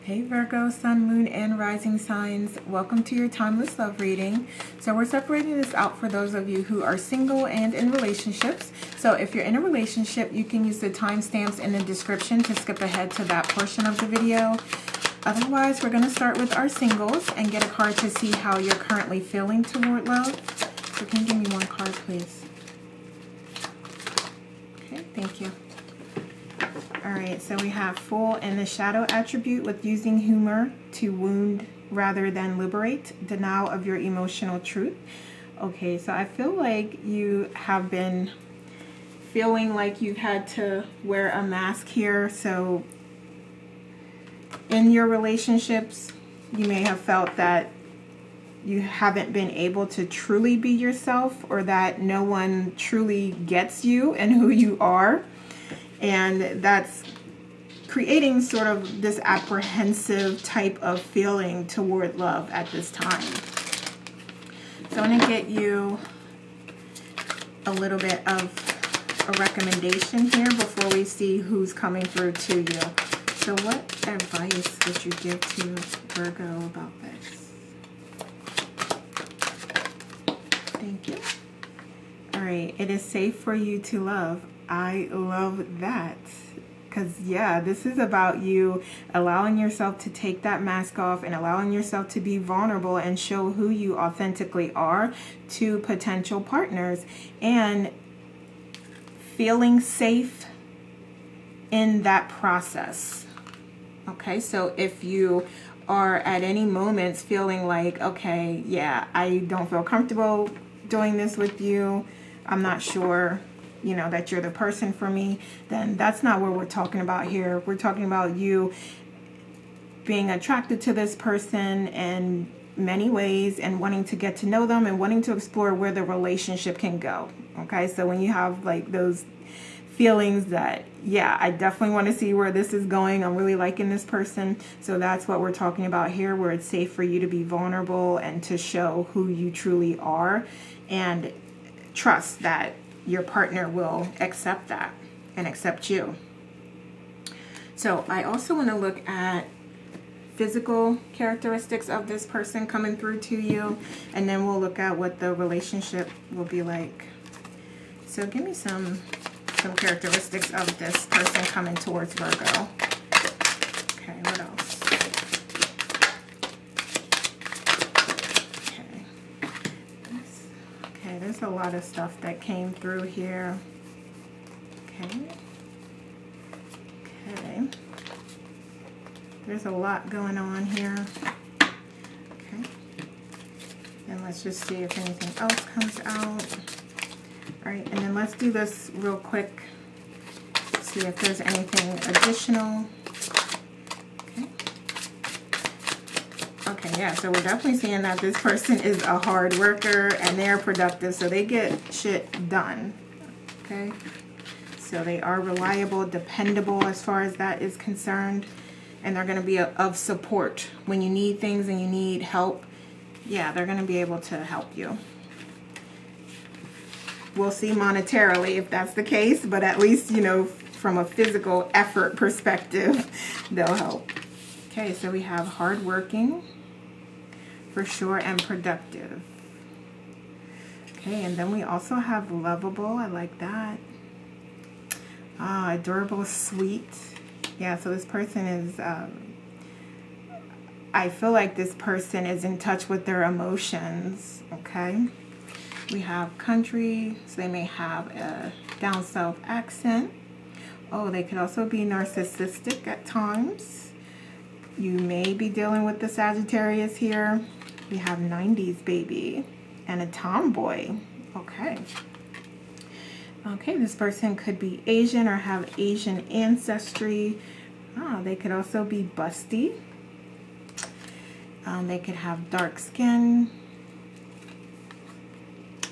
Hey Virgo, Sun, Moon, and Rising signs. Welcome to your Timeless Love reading. So we're separating this out for those of you who are single and in relationships. So if you're in a relationship, you can use the timestamps in the description to skip ahead to that portion of the video. Otherwise, we're going to start with our singles and get a card to see how you're currently feeling toward love. So can you give me one card, please? Okay, thank you. Alright, so we have Fool and the Shadow attribute with using humor to wound rather than liberate, denial of your emotional truth. Okay, so I feel like you have been feeling like you've had to wear a mask here. So in your relationships, you may have felt that you haven't been able to truly be yourself, or that no one truly gets you and who you are. And that's creating sort of this apprehensive type of feeling toward love at this time. So I'm going to get you a little bit of a recommendation here before we see who's coming through to you. So what advice would you give to Virgo about this? Thank you. All right, it is safe for you to love. I love that, because yeah, this is about you allowing yourself to take that mask off and allowing yourself to be vulnerable and show who you authentically are to potential partners, and feeling safe in that process. Okay, so if you are at any moments feeling like, okay, yeah, I don't feel comfortable doing this with you, I'm not sure, you know, that you're the person for me, then that's not what we're talking about here. We're talking about you being attracted to this person in many ways and wanting to get to know them and wanting to explore where the relationship can go. Okay, so when you have like those feelings that, yeah, I definitely want to see where this is going, I'm really liking this person, so that's what we're talking about here, where it's safe for you to be vulnerable and to show who you truly are, and trust that your partner will accept that and accept you. So I also want to look at physical characteristics of this person coming through to you, and then we'll look at what the relationship will be like. So give me some characteristics of this person coming towards Virgo. Okay, what else? Okay, there's a lot of stuff that came through here. Okay. There's a lot going on here. Okay. And let's just see if anything else comes out. All right, and then let's do this real quick. See if there's anything additional. Okay, yeah, so we're definitely seeing that this person is a hard worker and they're productive, so they get shit done. Okay, so they are reliable, dependable as far as that is concerned, and they're going to be of support when you need things and you need help. Yeah, they're going to be able to help you. We'll see monetarily if that's the case, but at least, you know, from a physical effort perspective, they'll help. Okay, so we have hardworking for sure and productive. Okay, and then we also have lovable. I like that. Adorable, sweet. Yeah, so this person is, I feel like this person is in touch with their emotions. Okay. We have country, so they may have a down south accent. Oh, they could also be narcissistic at times. You may be dealing with the Sagittarius here. We have 90s baby and a tomboy. Okay. Okay, this person could be Asian or have Asian ancestry. They could also be busty. They could have dark skin.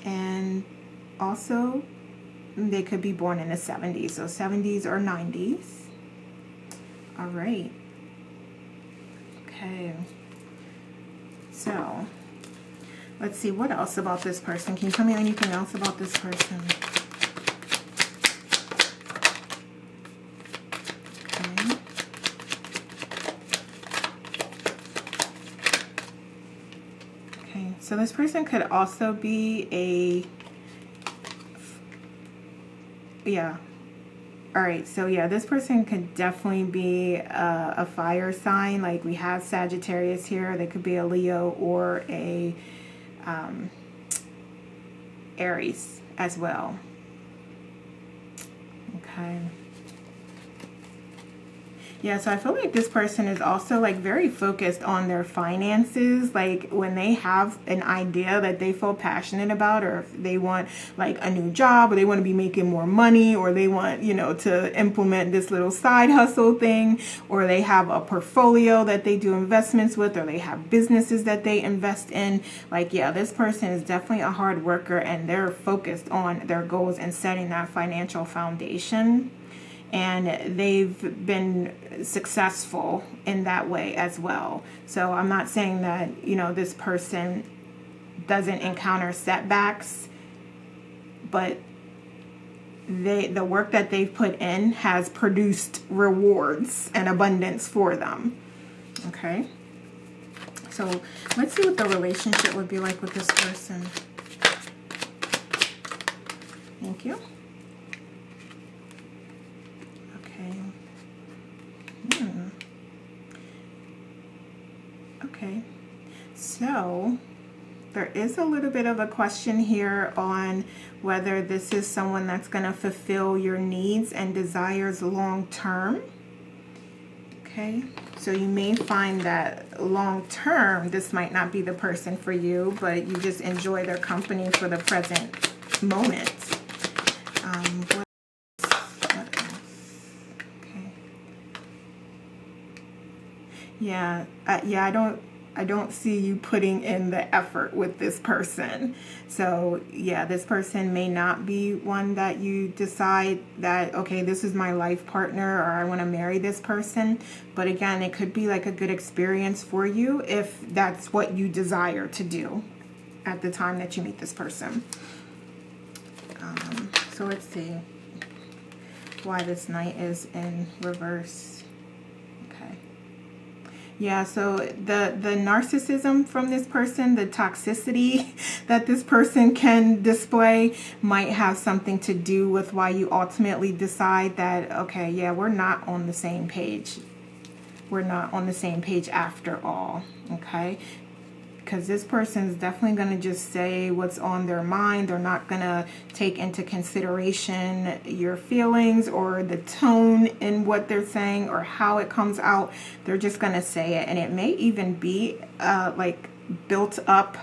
And also, they could be born in the 70s, so 70s or 90s. All right. Okay. So, let's see, what else about this person? Can you tell me anything else about this person? Okay. Okay, so this person could also be yeah. All right, so yeah, this person could definitely be a fire sign. Like we have Sagittarius here. They could be a Leo or a Aries as well. Okay. Yeah, so I feel like this person is also like very focused on their finances. Like when they have an idea that they feel passionate about, or if they want like a new job, or they want to be making more money, or they want, you know, to implement this little side hustle thing, or they have a portfolio that they do investments with, or they have businesses that they invest in. Like, yeah, this person is definitely a hard worker, and they're focused on their goals and setting that financial foundation. And they've been successful in that way as well. So I'm not saying that, you know, this person doesn't encounter setbacks, but the work that they've put in has produced rewards and abundance for them. Okay. So let's see what the relationship would be like with this person. Thank you. Okay, so there is a little bit of a question here on whether this is someone that's going to fulfill your needs and desires long term. Okay, so you may find that long term this might not be the person for you, but you just enjoy their company for the present moment. Yeah, I don't see you putting in the effort with this person. So yeah, this person may not be one that you decide that, okay, this is my life partner, or I want to marry this person. But again, it could be like a good experience for you if that's what you desire to do at the time that you meet this person. So let's see why this Knight is in reverse. Yeah, so the narcissism from this person, the toxicity that this person can display might have something to do with why you ultimately decide that, okay, yeah, we're not on the same page. We're not on the same page after all, okay? Because this person is definitely going to just say what's on their mind. They're not going to take into consideration your feelings or the tone in what they're saying or how it comes out. They're just going to say it. And it may even be like built up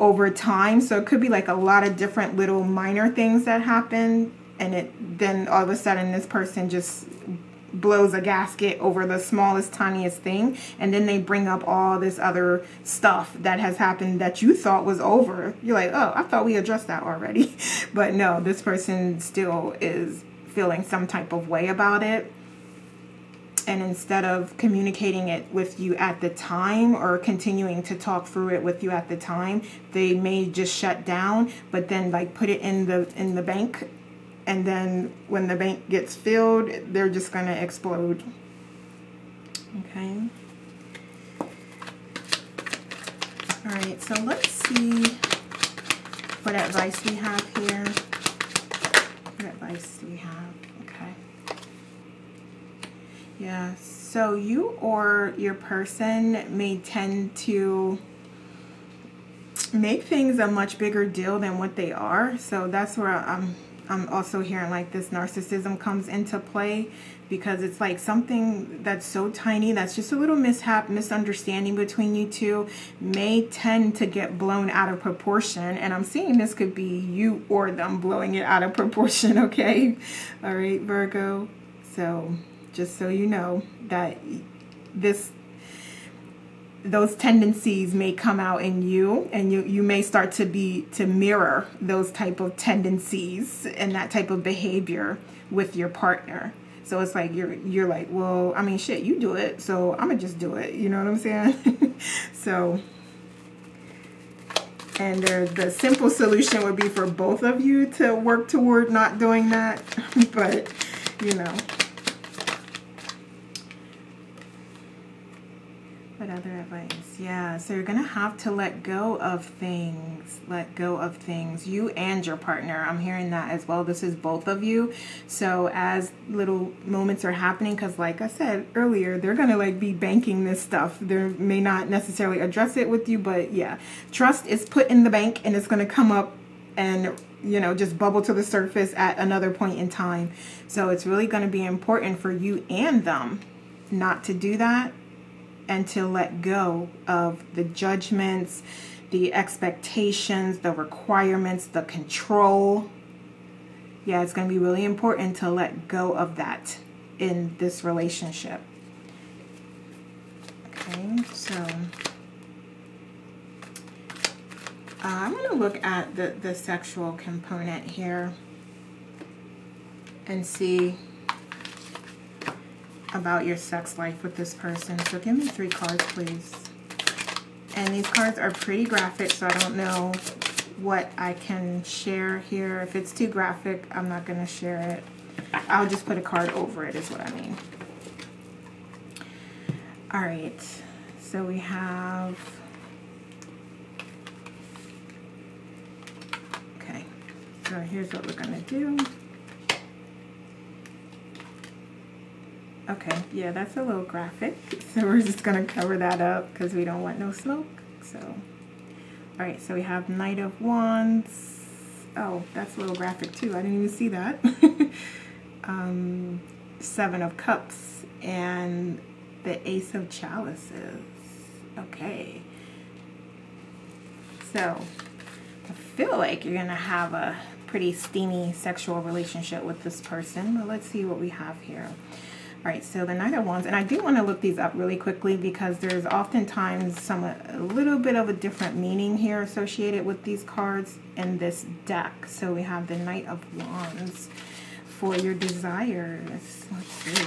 over time. So it could be like a lot of different little minor things that happen. And then all of a sudden this person just blows a gasket over the smallest, tiniest thing, and then they bring up all this other stuff that has happened that you thought was over. You're like, oh, I thought we addressed that already. But no, this person still is feeling some type of way about it. And instead of communicating it with you at the time or continuing to talk through it with you at the time, they may just shut down, but then like put it in the bank. And then when the bank gets filled, they're just going to explode. Okay. All right, so let's see what advice we have here. What advice do we have? Okay. Yeah, so you or your person may tend to make things a much bigger deal than what they are. So that's where I'm also hearing like this narcissism comes into play, because it's like something that's so tiny, that's just a little misunderstanding between you two may tend to get blown out of proportion. And I'm seeing this could be you or them blowing it out of proportion, okay? All right, Virgo. So just so you know that those tendencies may come out in you, and you may start to mirror those type of tendencies and that type of behavior with your partner. So it's like you're like, well, I mean, shit, you do it, so I'm gonna just do it. You know what I'm saying? So, and the simple solution would be for both of you to work toward not doing that. But you know. What other advice? Yeah, so you're going to have to let go of things. Let go of things. You and your partner. I'm hearing that as well. This is both of you. So as little moments are happening, because like I said earlier, they're going to like be banking this stuff. They may not necessarily address it with you, but yeah. Trust is put in the bank and it's going to come up and, you know, just bubble to the surface at another point in time. So it's really going to be important for you and them not to do that, and to let go of the judgments, the expectations, the requirements, the control. Yeah, it's going to be really important to let go of that in this relationship. Okay, so I'm going to look at the sexual component here and see about your sex life with this person. So give me 3 cards, please. And these cards are pretty graphic, so I don't know what I can share here. If it's too graphic, I'm not going to share it. I'll just put a card over it is what I mean. All right. So we have... Okay. So here's what we're going to do. Okay, yeah, that's a little graphic. So we're just going to cover that up because we don't want no smoke. So, all right, so we have Knight of Wands. Oh, that's a little graphic too. I didn't even see that. 7 of Cups and the Ace of Chalices. Okay. So, I feel like you're going to have a pretty steamy sexual relationship with this person. But let's see what we have here. All right, so the Knight of Wands, and I do want to look these up really quickly because there's oftentimes a little bit of a different meaning here associated with these cards in this deck. So we have the Knight of Wands for your desires. Let's see.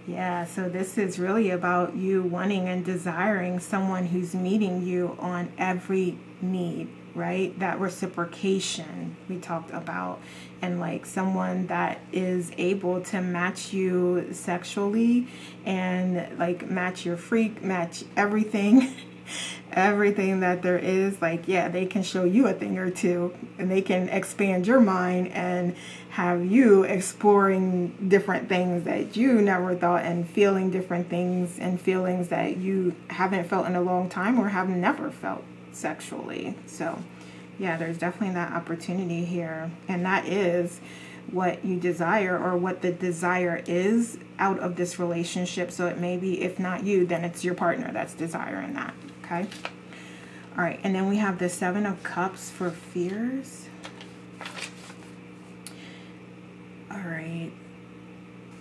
Yeah, so this is really about you wanting and desiring someone who's meeting you on every need, right? That reciprocation we talked about, and like someone that is able to match you sexually and like match your freak, match everything. Everything that there is. Like, yeah, they can show you a thing or two and they can expand your mind and have you exploring different things that you never thought and feeling different things and feelings that you haven't felt in a long time or have never felt sexually. So yeah, there's definitely that opportunity here, and that is what you desire or what the desire is out of this relationship. So it may be, if not you, then it's your partner that's desiring that. Okay. All right. And then we have the 7 of Cups for fears. All right.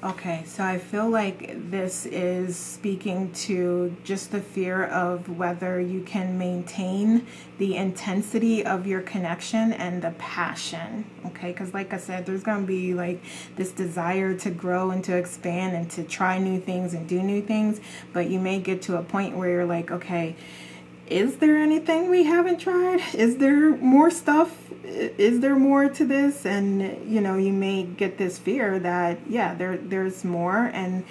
Okay. So I feel like this is speaking to just the fear of whether you can maintain the intensity of your connection and the passion. Okay. Because like I said, there's going to be like this desire to grow and to expand and to try new things and do new things. But you may get to a point where you're like, okay, is there anything we haven't tried? Is there more stuff? Is there more to this? And, you know, you may get this fear that, yeah, there's more, and,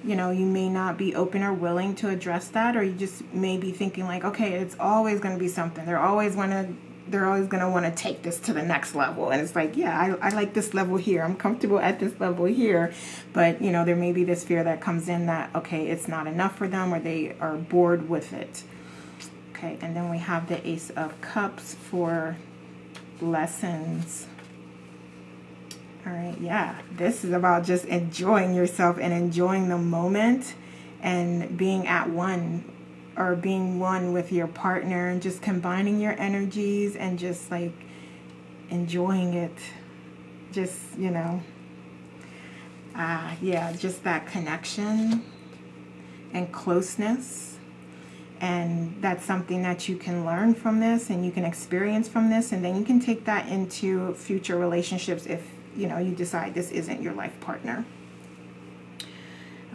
you know, you may not be open or willing to address that, or you just may be thinking like, okay, it's always going to be something. They're always going to want to take this to the next level. And it's like, yeah, I like this level here. I'm comfortable at this level here. But, you know, there may be this fear that comes in that, okay, it's not enough for them, or they are bored with it. Okay, and then we have the Ace of Cups for lessons. All right, yeah, this is about just enjoying yourself and enjoying the moment and being at one, or being one with your partner, and just combining your energies and just like enjoying it. Just, you know, yeah, just that connection and closeness. And that's something that you can learn from this, and you can experience from this, and then you can take that into future relationships if, you know, you decide this isn't your life partner.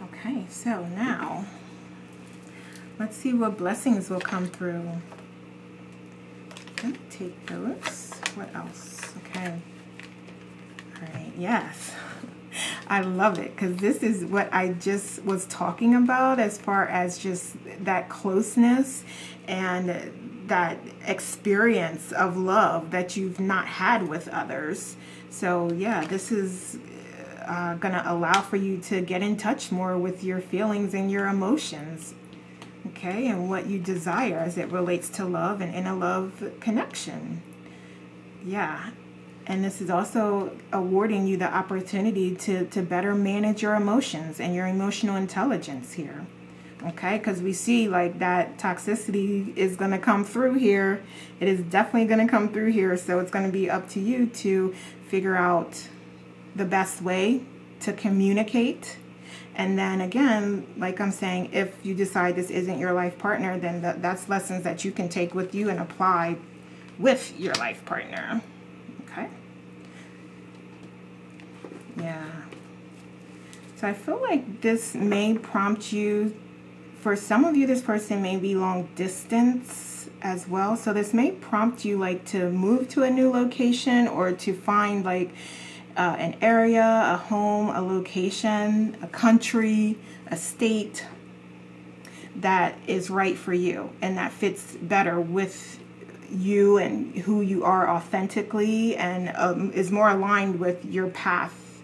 Okay, so now let's see what blessings will come through. Let me take those. What else? Okay. All right, yes. I love it, because this is what I just was talking about as far as just that closeness and that experience of love that you've not had with others. So yeah, this is going to allow for you to get in touch more with your feelings and your emotions, okay, and what you desire as it relates to love and in a love connection. Yeah. And this is also awarding you the opportunity to better manage your emotions and your emotional intelligence here. Okay, because we see like that toxicity is going to come through here. It is definitely going to come through here. So it's going to be up to you to figure out the best way to communicate. And then again, like I'm saying, if you decide this isn't your life partner, then that's lessons that you can take with you and apply with your life partner. Okay. Yeah. So I feel like this may prompt you, for some of you, this person may be long distance as well. So this may prompt you like to move to a new location or to find like an area, a home, a location, a country, a state that is right for you and that fits better with you and who you are authentically, and is more aligned with your path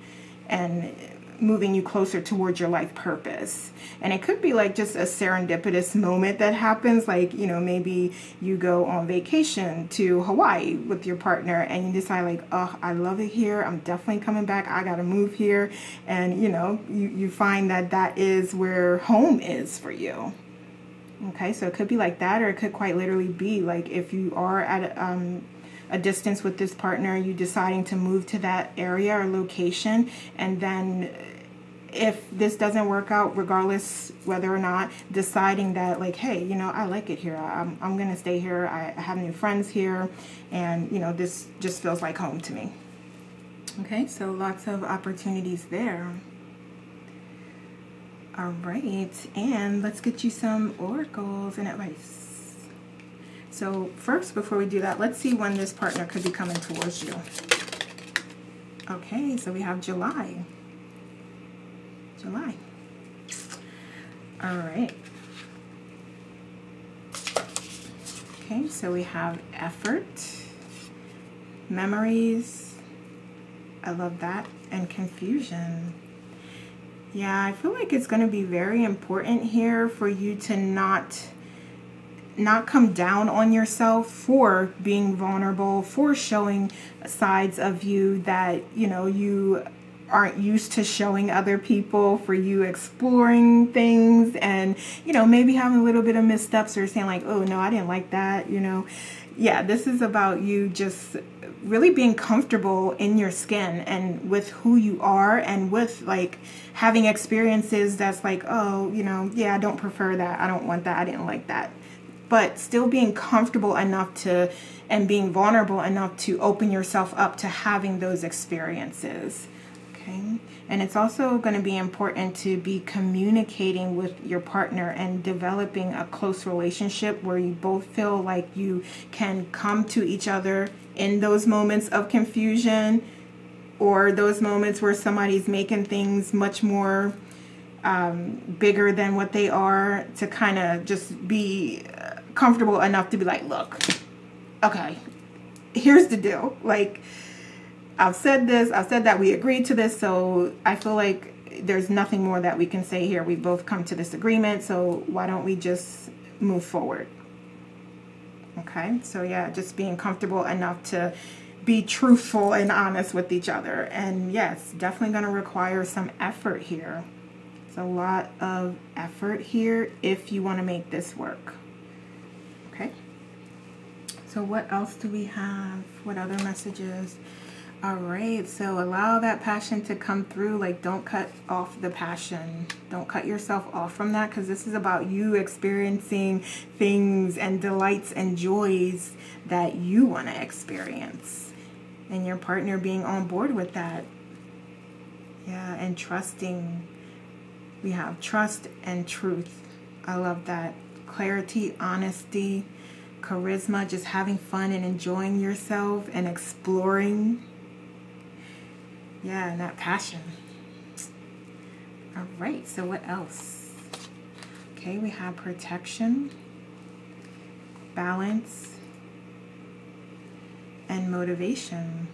and moving you closer towards your life purpose. And it could be like just a serendipitous moment that happens, like, you know, maybe you go on vacation to Hawaii with your partner and you decide like, oh, I love it here, I'm definitely coming back, I gotta move here. And you know, you find that that is where home is for you. Okay, so it could be like that, or it could quite literally be like if you are at a distance with this partner, you deciding to move to that area or location, and then if this doesn't work out, regardless whether or not, deciding that like, hey, you know, I like it here, I'm gonna stay here, I have new friends here, and you know, this just feels like home to me. Okay, so lots of opportunities there. All right, and let's get you some oracles and advice. So first, before we do that, let's see when this partner could be coming towards you. Okay, so we have July. All right. Okay, so we have effort, memories, I love that, and confusion. Yeah, I feel like it's going to be very important here for you to not come down on yourself for being vulnerable, for showing sides of you that, you know, you aren't used to showing other people, for you exploring things and, you know, maybe having a little bit of missteps or saying like, oh no, I didn't like that, you know. Yeah, this is about you just really being comfortable in your skin and with who you are, and with like having experiences that's like, oh, you know, yeah, I don't prefer that, I don't want that, I didn't like that. But still being comfortable enough to, and being vulnerable enough to open yourself up to having those experiences. Okay. And it's also going to be important to be communicating with your partner and developing a close relationship where you both feel like you can come to each other in those moments of confusion, or those moments where somebody's making things much more bigger than what they are, to kind of just be comfortable enough to be like, look, okay, here's the deal. Like, I've said this, I've said that, we agreed to this, so I feel like there's nothing more that we can say here. We both come to this agreement, so why don't we just move forward? Okay, so yeah, just being comfortable enough to be truthful and honest with each other. And yes, definitely going to require some effort here. It's a lot of effort here if you want to make this work. Okay, so what else do we have? What other messages? All right, so allow that passion to come through. Like, don't cut off the passion. Don't cut yourself off from that, because this is about you experiencing things and delights and joys that you want to experience, and your partner being on board with that. Yeah, and trusting. We have trust and truth. I love that. Clarity, honesty, charisma, just having fun and enjoying yourself and exploring. Yeah, and that passion. All right, so what else? Okay, we have protection, balance, and motivation.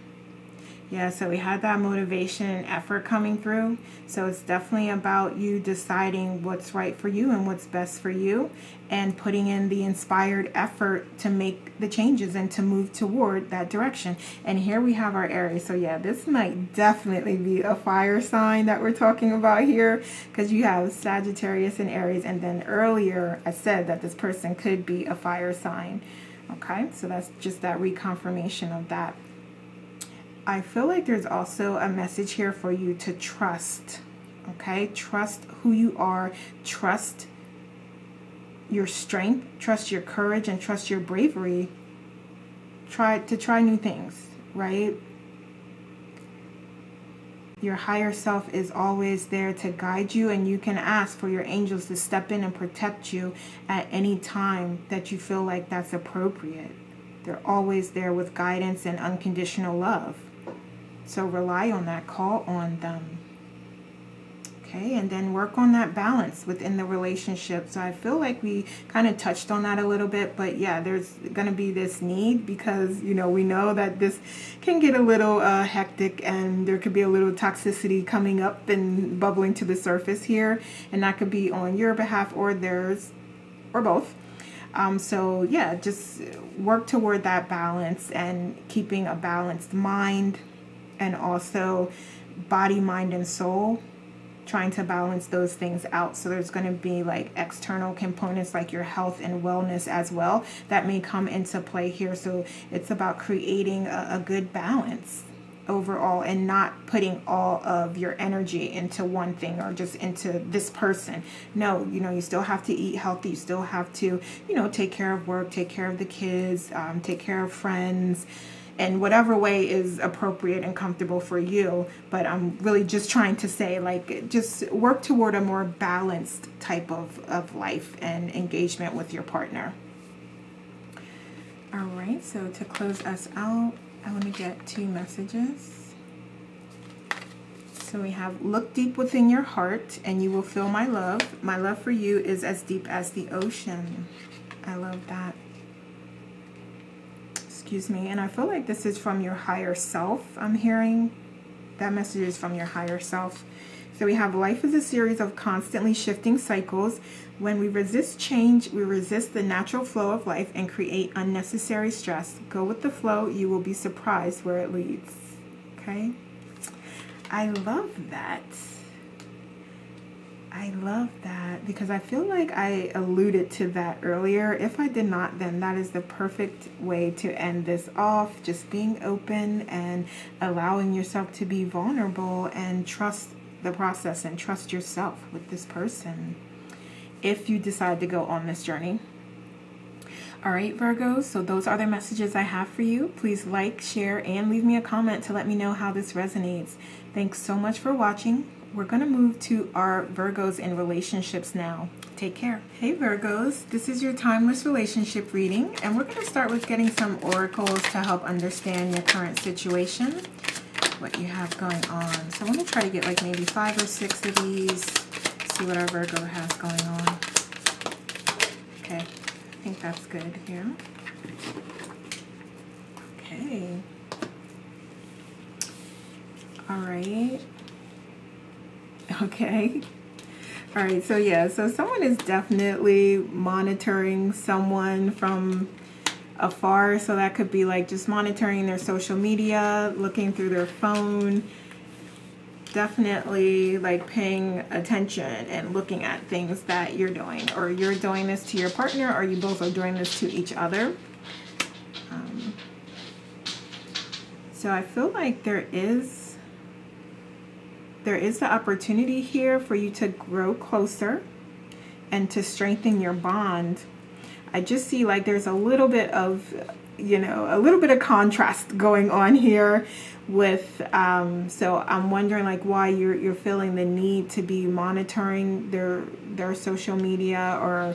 Yeah, so we had that motivation and effort coming through. So it's definitely about you deciding what's right for you and what's best for you, and putting in the inspired effort to make the changes and to move toward that direction. And here we have our Aries. So yeah, this might definitely be a fire sign that we're talking about here, because you have Sagittarius and Aries. And then earlier I said that this person could be a fire sign. Okay, so that's just that reconfirmation of that. I feel like there's also a message here for you to trust. Okay, trust who you are, trust your strength, trust your courage, and trust your bravery. Try new things, right? Your higher self is always there to guide you, and you can ask for your angels to step in and protect you at any time that you feel like that's appropriate. They're always there with guidance and unconditional love. So rely on that, call on them. Okay, and then work on that balance within the relationship. So I feel like we kind of touched on that a little bit, but yeah, there's going to be this need, because, you know, we know that this can get a little hectic, and there could be a little toxicity coming up and bubbling to the surface here, and that could be on your behalf or theirs, or both. So yeah, just work toward that balance and keeping a balanced mind, and also body, mind, and soul, trying to balance those things out. So there's going to be like external components like your health and wellness as well that may come into play here. So it's about creating a good balance overall, and not putting all of your energy into one thing or just into this person. No, you know, you still have to eat healthy. You still have to, you know, take care of work, take care of the kids, take care of friends, in whatever way is appropriate and comfortable for you. But I'm really just trying to say, like, just work toward a more balanced type of life and engagement with your partner. All right, so to close us out, I want to get 2 messages. So we have, look deep within your heart and you will feel my love. My love for you is as deep as the ocean. I love that. Excuse me. And I feel like this is from your higher self. I'm hearing that message is from your higher self. So we have, life is a series of constantly shifting cycles. When we resist change, we resist the natural flow of life and create unnecessary stress. Go with the flow. You will be surprised where it leads. Okay. I love that. I love that, because I feel like I alluded to that earlier. If I did not, then that is the perfect way to end this off. Just being open and allowing yourself to be vulnerable, and trust the process and trust yourself with this person if you decide to go on this journey. All right, Virgos, so those are the messages I have for you. Please like, share, and leave me a comment to let me know how this resonates. Thanks so much for watching. We're going to move to our Virgos in relationships now. Take care. Hey Virgos, this is your timeless relationship reading, and we're going to start with getting some oracles to help understand your current situation, what you have going on. So I'm going to try to get like maybe 5 or 6 of these, see what our Virgo has going on. Okay, I think that's good here. Okay. All right. Okay. All right. So yeah, so someone is definitely monitoring someone from afar. So that could be like just monitoring their social media, looking through their phone, definitely like paying attention and looking at things that you're doing, or you're doing this to your partner, or you both are doing this to each other. So I feel like there is the opportunity here for you to grow closer and to strengthen your bond. I just see like there's a little bit of, you know, a little bit of contrast going on here with, so I'm wondering like why you're feeling the need to be monitoring their social media, or,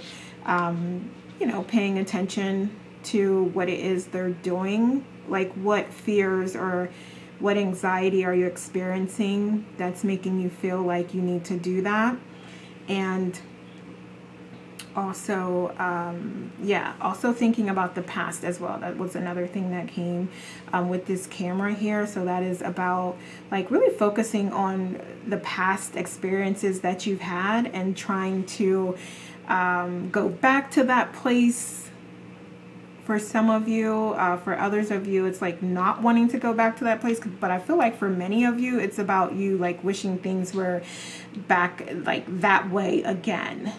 you know, paying attention to what it is they're doing, like what fears or What anxiety are you experiencing that's making you feel like you need to do that? And also, also thinking about the past as well. That was another thing that came with this camera here. So that is about like really focusing on the past experiences that you've had and trying to go back to that place. For some of you, for others of you, it's like not wanting to go back to that place. But I feel like for many of you, it's about you like wishing things were back like that way again.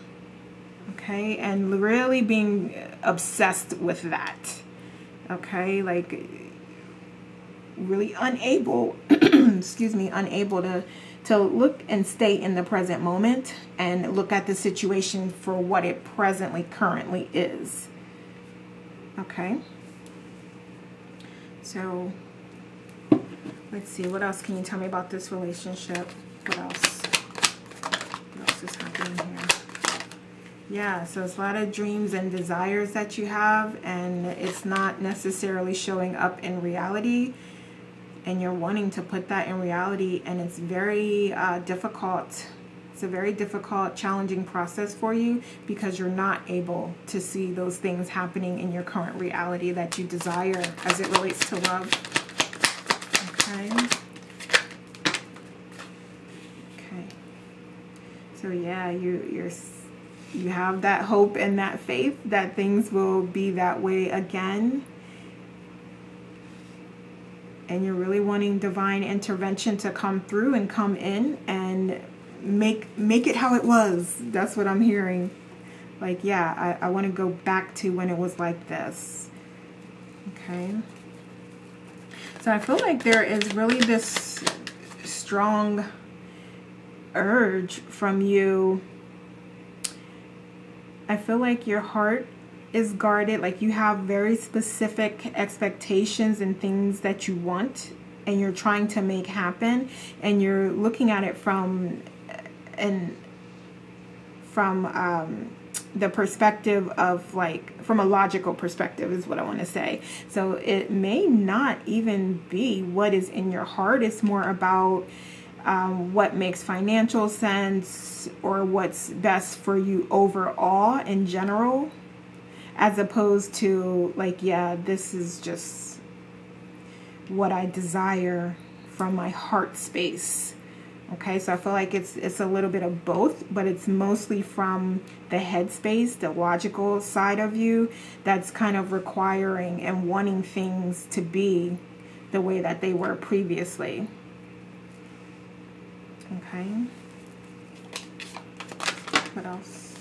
Okay, and really being obsessed with that. Okay, like really unable, unable to look and stay in the present moment and look at the situation for what it currently is. Okay, so let's see, what else can you tell me about this relationship? What else is happening here? Yeah, so it's a lot of dreams and desires that you have, and it's not necessarily showing up in reality, and you're wanting to put that in reality, and it's very difficult. It's a very difficult, challenging process for you because you're not able to see those things happening in your current reality that you desire as it relates to love. Okay. Okay. So yeah, you have that hope and that faith that things will be that way again. And you're really wanting divine intervention to come through and come in and make it how it was. That's what I'm hearing. Like, yeah, I want to go back to when it was like this. Okay. So I feel like there is really this strong urge from you. I feel like your heart is guarded, like you have very specific expectations and things that you want and you're trying to make happen, and you're looking at it from the perspective of like, from a logical perspective is what I want to say. So it may not even be what is in your heart. It's more about what makes financial sense or what's best for you overall in general, as opposed to like, yeah, this is just what I desire from my heart space. Okay, so I feel like it's a little bit of both, but it's mostly from the head space, the logical side of you, that's kind of requiring and wanting things to be the way that they were previously. Okay. What else?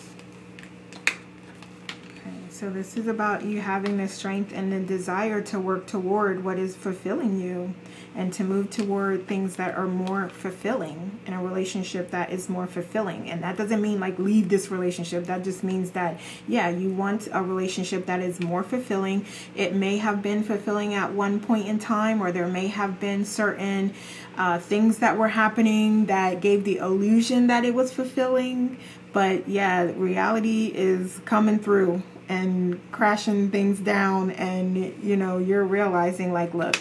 Okay, so this is about you having the strength and the desire to work toward what is fulfilling you and to move toward things that are more fulfilling in a relationship that is more fulfilling. And that doesn't mean like leave this relationship. That just means that, yeah, you want a relationship that is more fulfilling. It may have been fulfilling at one point in time, or there may have been certain things that were happening that gave the illusion that it was fulfilling. But yeah, reality is coming through and crashing things down, and you know, you're realizing like, look,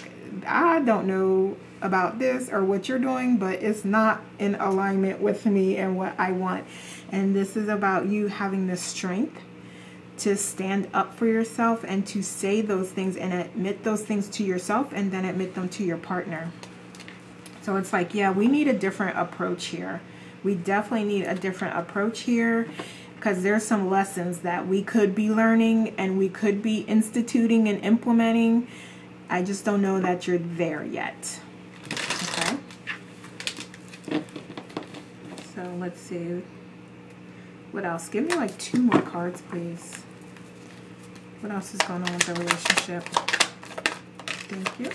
I don't know about this or what you're doing, but it's not in alignment with me and what I want. And this is about you having the strength to stand up for yourself and to say those things and admit those things to yourself and then admit them to your partner. So it's like, yeah, we need a different approach here. We definitely need a different approach here, because there's some lessons that we could be learning and we could be instituting and implementing. I just don't know that you're there yet. Okay. So let's see. What else? Give me like 2 more cards, please. What else is going on with the relationship? Thank you.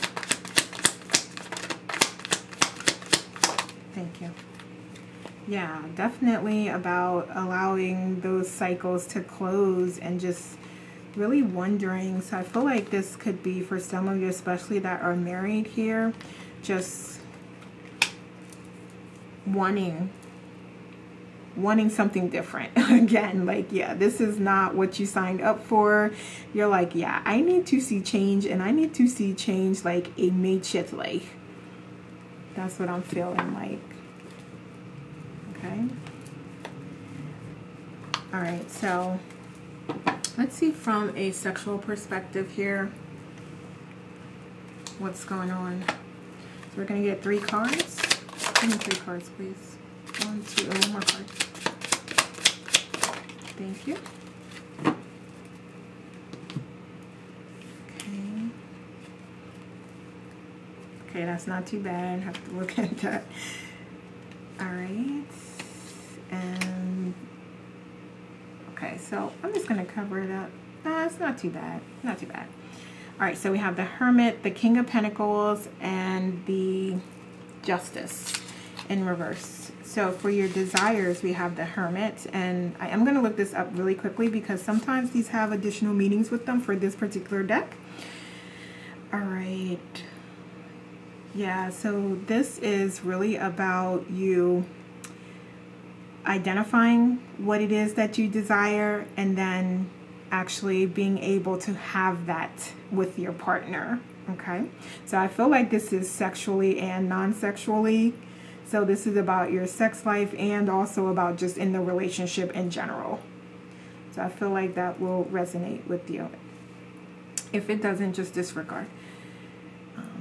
Thank you. Yeah, definitely about allowing those cycles to close and just really wondering. So I feel like this could be for some of you, especially that are married here, just wanting something different. Again, like, yeah, this is not what you signed up for. You're like, yeah, I need to see change, and I need to see change like immediately. That's what I'm feeling like. Okay. All right, so let's see from a sexual perspective here what's going on. So we're going to get 3 cards. Give me 3 cards, please. 1, 2, and 1 more card. Thank you. Okay. Okay, that's not too bad. I have to look at that. All right. And okay, so I'm just going to cover it up. It's not too bad. Not too bad. All right, so we have the Hermit, the King of Pentacles, and the Justice in reverse. So for your desires, we have the Hermit, and I am going to look this up really quickly because sometimes these have additional meanings with them for this particular deck. All right. Yeah, so this is really about you identifying what it is that you desire and then actually being able to have that with your partner. Okay, so I feel like this is sexually and non-sexually. So this is about your sex life and also about just in the relationship in general. So I feel like that will resonate with you. If it doesn't, just disregard.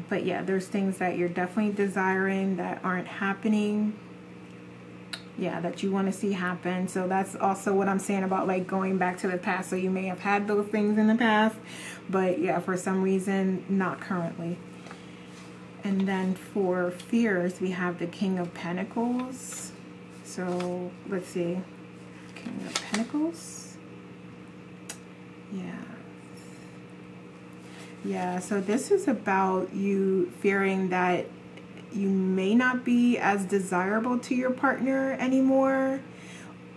But yeah, there's things that you're definitely desiring that aren't happening. Yeah, that you want to see happen. So that's also what I'm saying about like going back to the past. So you may have had those things in the past, but yeah, for some reason, not currently. And then for fears, we have the King of Pentacles. So let's see. King of Pentacles. Yeah. Yeah, so this is about you fearing that you may not be as desirable to your partner anymore.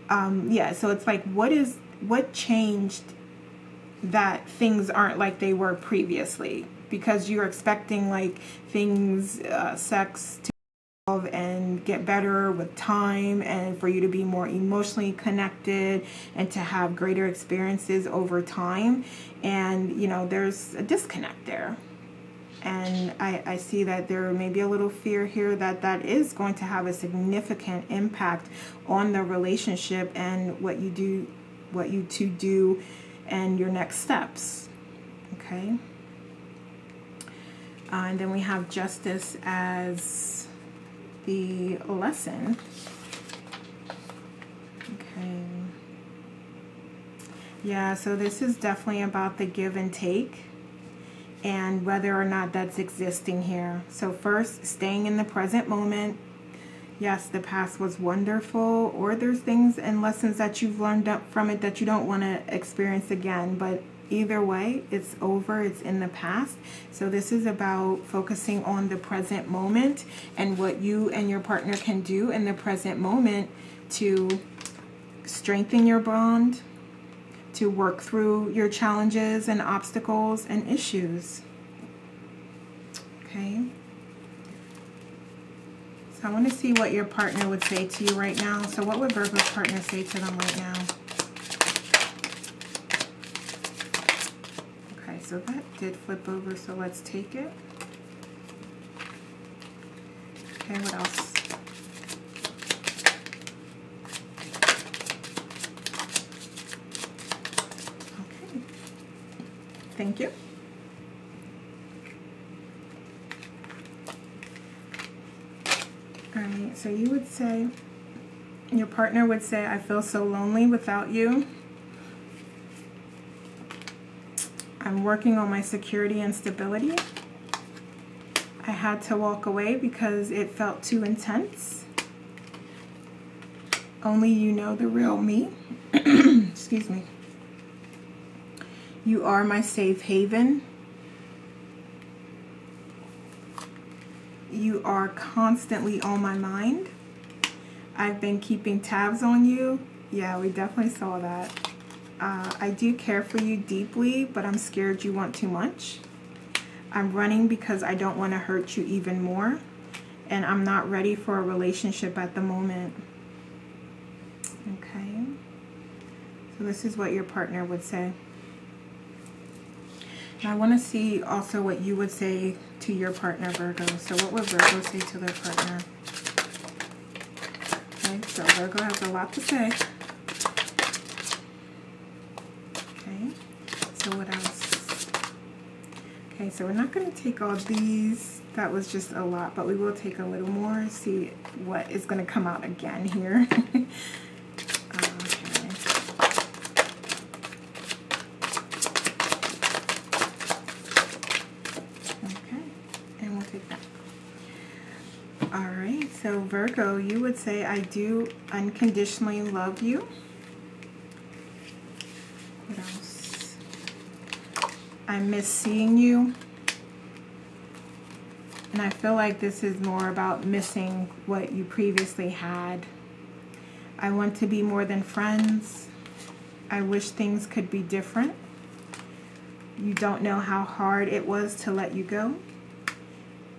Yeah, so it's like, what changed that things aren't like they were previously? Because you're expecting like things, sex to evolve and get better with time, and for you to be more emotionally connected and to have greater experiences over time. And, you know, there's a disconnect there. And I see that there may be a little fear here that that is going to have a significant impact on the relationship and what you two do and your next steps. Okay. And then we have Justice as the lesson. Okay. Yeah, so this is definitely about the give and take, and whether or not that's existing here. So first, staying in the present moment. Yes, the past was wonderful, or there's things and lessons that you've learned up from it that you don't want to experience again. But either way, it's over, it's in the past. So this is about focusing on the present moment and what you and your partner can do in the present moment to strengthen your bond, to work through your challenges and obstacles and issues. Okay. So I want to see what your partner would say to you right now. So what would Virgo's partner say to them right now? Okay, so that did flip over, so let's take it. Okay, what else? Thank you. All right, so you would say, your partner would say, I feel so lonely without you. I'm working on my security and stability. I had to walk away because it felt too intense. Only you know the real me. Excuse me. You are my safe haven. You are constantly on my mind. I've been keeping tabs on you. Yeah, we definitely saw that. I do care for you deeply, but I'm scared you want too much. I'm running because I don't want to hurt you even more. And I'm not ready for a relationship at the moment. Okay. So this is what your partner would say. And I want to see also what you would say to your partner, Virgo. So what would Virgo say to their partner? Okay, so Virgo has a lot to say. Okay, so what else? Okay, so we're not going to take all these. That was just a lot, but we will take a little more, see what is going to come out again here. So Virgo, you would say, I do unconditionally love you. What else? I miss seeing you. And I feel like this is more about missing what you previously had. I want to be more than friends. I wish things could be different. You don't know how hard it was to let you go.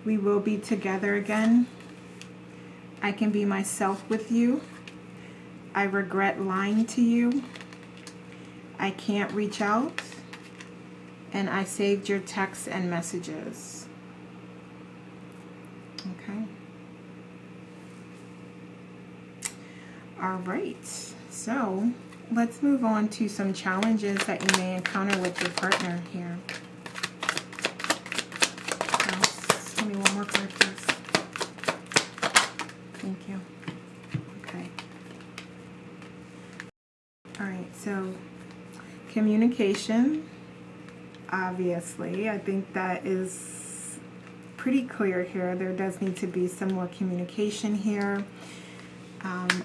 We will be together again. I can be myself with you. I regret lying to you. I can't reach out. And I saved your texts and messages. Okay. All right. So let's move on to some challenges that you may encounter with your partner here. Give me one more card, please. Thank you. Okay. All right, so communication, obviously, I think that is pretty clear here. There does need to be some more communication here.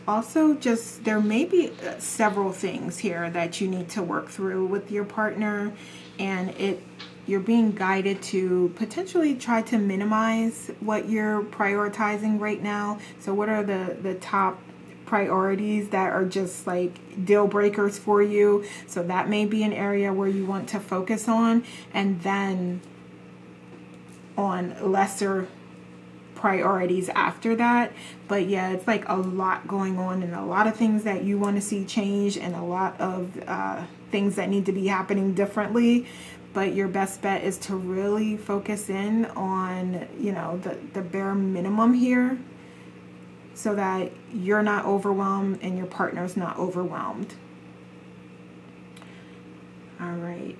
Also, just there may be several things here that you need to work through with your partner, and you're being guided to potentially try to minimize what you're prioritizing right now. So what are the top priorities that are just like deal breakers for you? So that may be an area where you want to focus on, and then on lesser priorities after that. But yeah, it's like a lot going on and a lot of things that you want to see change and a lot of things that need to be happening differently. But your best bet is to really focus in on, you know, the bare minimum here, so that you're not overwhelmed and your partner's not overwhelmed. All right.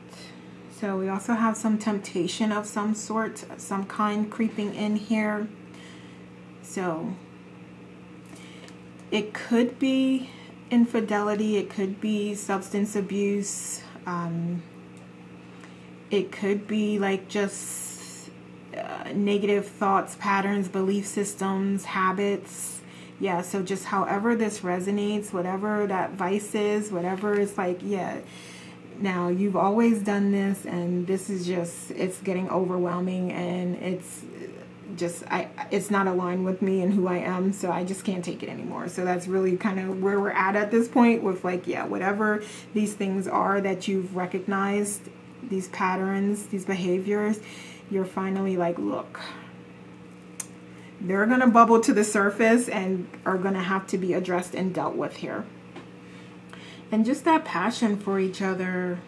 So we also have some temptation of some sort, some kind creeping in here. So it could be infidelity, it could be substance abuse, it could be like just negative thoughts, patterns, belief systems, habits. Yeah, so just however this resonates, whatever that vice is, whatever is like, yeah, now you've always done this and this is just, it's getting overwhelming and it's just, it's not aligned with me and who I am, so I just can't take it anymore. So that's really kind of where we're at this point with like, yeah, whatever these things are that you've recognized, these patterns, these behaviors, you're finally like, look, they're going to bubble to the surface and are going to have to be addressed and dealt with here. And just that passion for each other.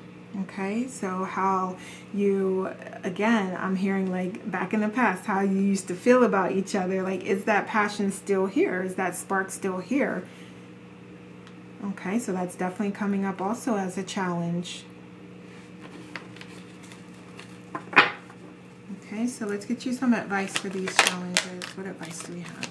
Okay, so how you, again, I'm hearing like back in the past, how you used to feel about each other. Like, is that passion still here? Is that spark still here? Okay, so that's definitely coming up also as a challenge. Okay, so let's get you some advice for these challenges. What advice do we have?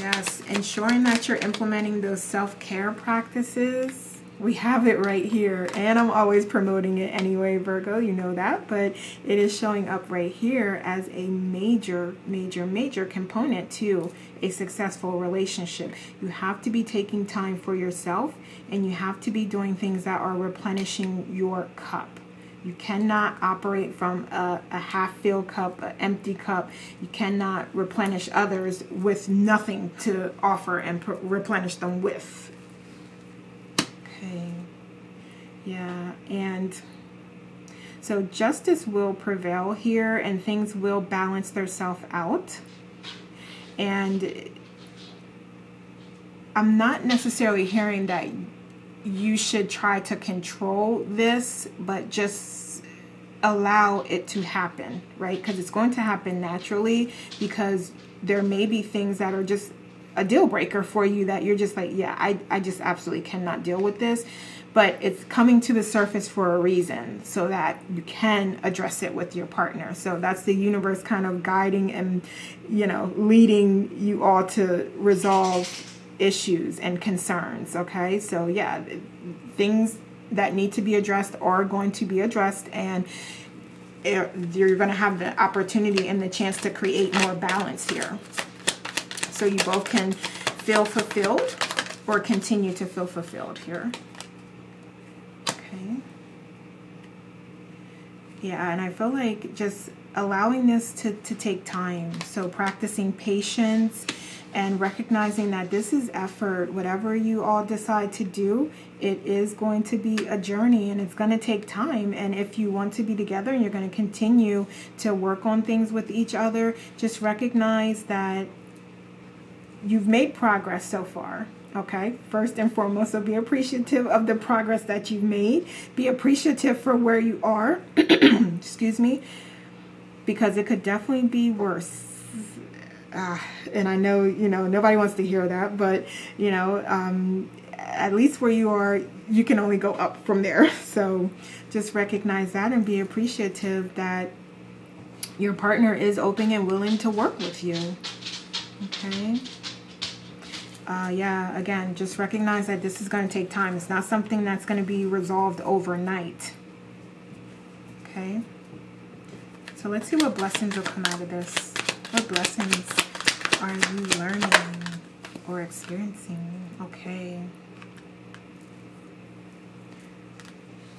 Yes, ensuring that you're implementing those self-care practices. We have it right here, and I'm always promoting it anyway, Virgo, you know that, but it is showing up right here as a major component to a successful relationship. You have to be taking time for yourself, and you have to be doing things that are replenishing your cup. You cannot operate from a half-filled cup, an empty cup. You cannot replenish others with nothing to offer and replenish them with. Okay. Yeah, and so justice will prevail here and things will balance themselves out. And I'm not necessarily hearing that you should try to control this, but just allow it to happen, right? Because it's going to happen naturally, because there may be things that are just a deal breaker for you that you're just like, yeah, I just absolutely cannot deal with this. But it's coming to the surface for a reason, so that you can address it with your partner. So that's the universe kind of guiding and, leading you all to resolve issues and concerns. Okay. So yeah, things that need to be addressed are going to be addressed, and you're going to have the opportunity and the chance to create more balance here. So you both can feel fulfilled or continue to feel fulfilled here. Okay. Yeah, and I feel like just allowing this to take time. So practicing patience and recognizing that this is effort. Whatever you all decide to do, it is going to be a journey, and it's going to take time. And if you want to be together and you're going to continue to work on things with each other, just recognize that you've made progress so far. Okay, first and foremost, so be appreciative of the progress that you've made. Be appreciative for where you are. Excuse me, because it could definitely be worse. And I know, nobody wants to hear that, but, at least where you are, you can only go up from there. So just recognize that and be appreciative that your partner is open and willing to work with you. Okay. Yeah, again, just recognize that this is going to take time. It's not something that's going to be resolved overnight. Okay. So let's see what blessings will come out of this. What blessings are you learning or experiencing? Okay.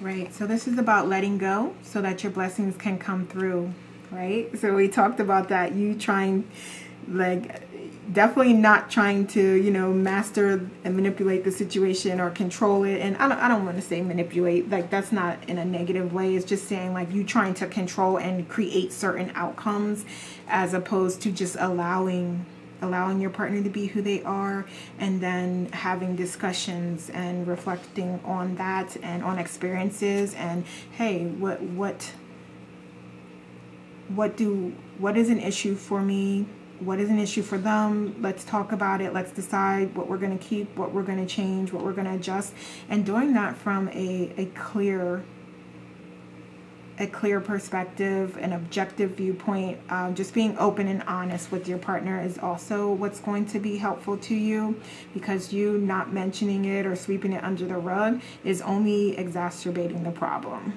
Right. So this is about letting go so that your blessings can come through. Right. So we talked about that. You trying, definitely not trying to, master and manipulate the situation or control it. And I don't want to say manipulate, that's not in a negative way. It's just saying you trying to control and create certain outcomes, as opposed to just allowing your partner to be who they are, and then having discussions and reflecting on that and on experiences. And hey, what is an issue for me? What is an issue for them? Let's talk about it. Let's decide what we're going to keep, what we're going to change, what we're going to adjust. And doing that from a clear perspective, an objective viewpoint. Just being open and honest with your partner is also what's going to be helpful to you, because you not mentioning it or sweeping it under the rug is only exacerbating the problem.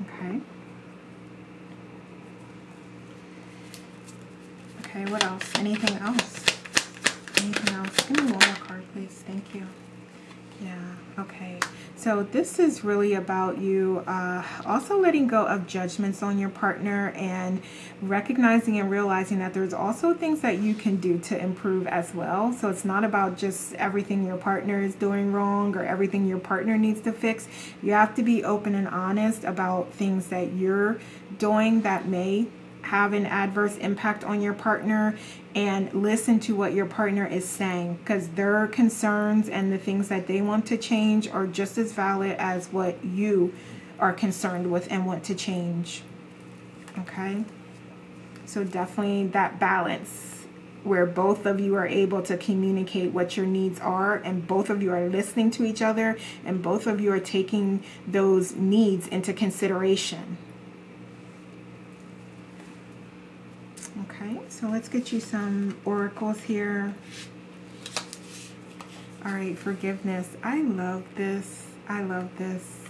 Okay. Okay, what else? Anything else? Anything else? Give me one more card, please. Thank you. Yeah, okay. So this is really about you also letting go of judgments on your partner, and recognizing and realizing that there's also things that you can do to improve as well. So it's not about just everything your partner is doing wrong or everything your partner needs to fix. You have to be open and honest about things that you're doing that may have an adverse impact on your partner, and listen to what your partner is saying, because their concerns and the things that they want to change are just as valid as what you are concerned with and want to change. Okay, so definitely that balance where both of you are able to communicate what your needs are, and both of you are listening to each other, and both of you are taking those needs into consideration. Okay, so let's get you some oracles here. All right, forgiveness. I love this. I love this.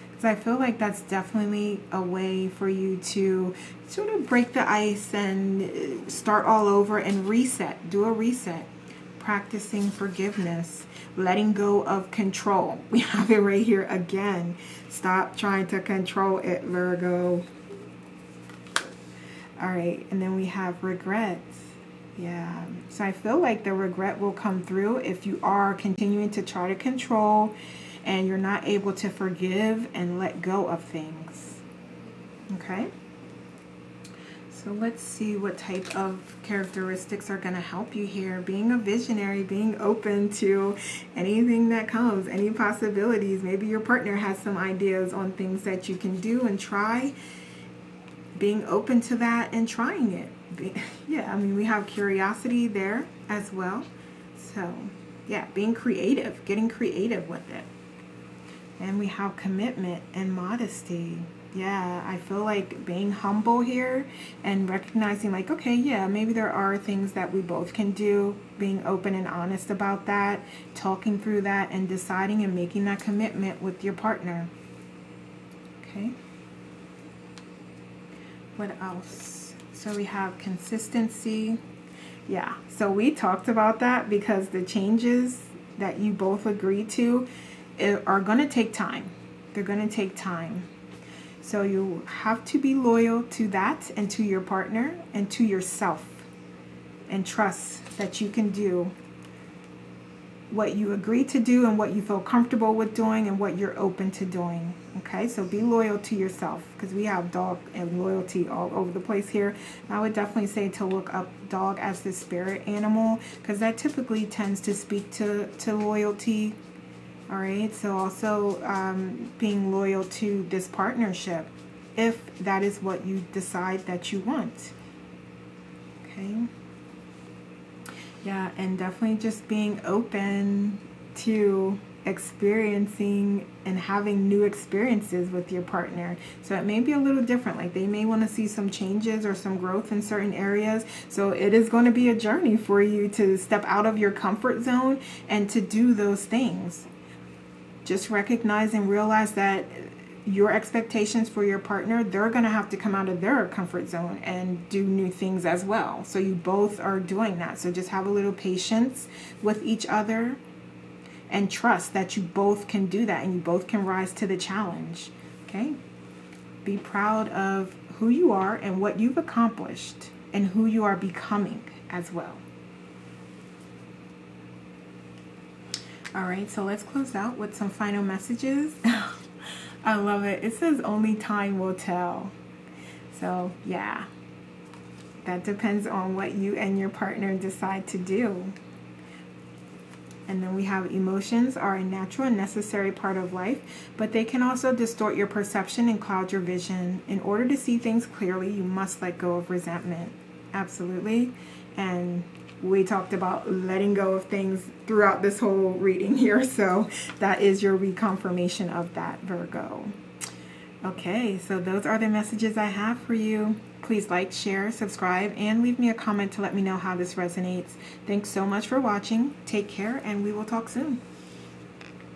Because I feel like that's definitely a way for you to sort of break the ice and start all over and reset. Do a reset. Practicing forgiveness. Letting go of control. We have it right here again. Stop trying to control it, Virgo. All right, and then we have regrets. Yeah, so I feel like the regret will come through if you are continuing to try to control and you're not able to forgive and let go of things. Okay, So let's see what type of characteristics are going to help you here. Being a visionary, being open to anything that comes, any possibilities. Maybe your partner has some ideas on things that you can do and try. Being open to that and trying it. Yeah, I mean, we have curiosity there as well. So, yeah, being creative, getting creative with it. And we have commitment and modesty. Yeah, I feel like being humble here and recognizing like, okay, yeah, maybe there are things that we both can do, being open and honest about that, talking through that and deciding and making that commitment with your partner. Okay. What else? So we have consistency. Yeah, so we talked about that because the changes that you both agree to are going to take time. They're going to take time. So you have to be loyal to that and to your partner and to yourself and trust that you can do what you agree to do and what you feel comfortable with doing and what you're open to doing. Okay, so be loyal to yourself because we have dog and loyalty all over the place here. I would definitely say to look up dog as the spirit animal because that typically tends to speak to loyalty. All right, so also being loyal to this partnership if that is what you decide that you want. Okay. Yeah, and definitely just being open to experiencing and having new experiences with your partner. So it may be a little different. Like they may want to see some changes or some growth in certain areas. So it is going to be a journey for you to step out of your comfort zone and to do those things. Just recognize and realize that your expectations for your partner, they're going to have to come out of their comfort zone and do new things as well. So you both are doing that. So just have a little patience with each other and trust that you both can do that and you both can rise to the challenge. Okay? Be proud of who you are and what you've accomplished and who you are becoming as well. All right, so let's close out with some final messages. I love it. It says only time will tell. So, yeah, that depends on what you and your partner decide to do. And then we have emotions are a natural and necessary part of life, but they can also distort your perception and cloud your vision. In order to see things clearly, you must let go of resentment. Absolutely. And we talked about letting go of things throughout this whole reading here. So that is your reconfirmation of that, Virgo. Okay, so those are the messages I have for you. Please like, share, subscribe, and leave me a comment to let me know how this resonates. Thanks so much for watching. Take care, and we will talk soon.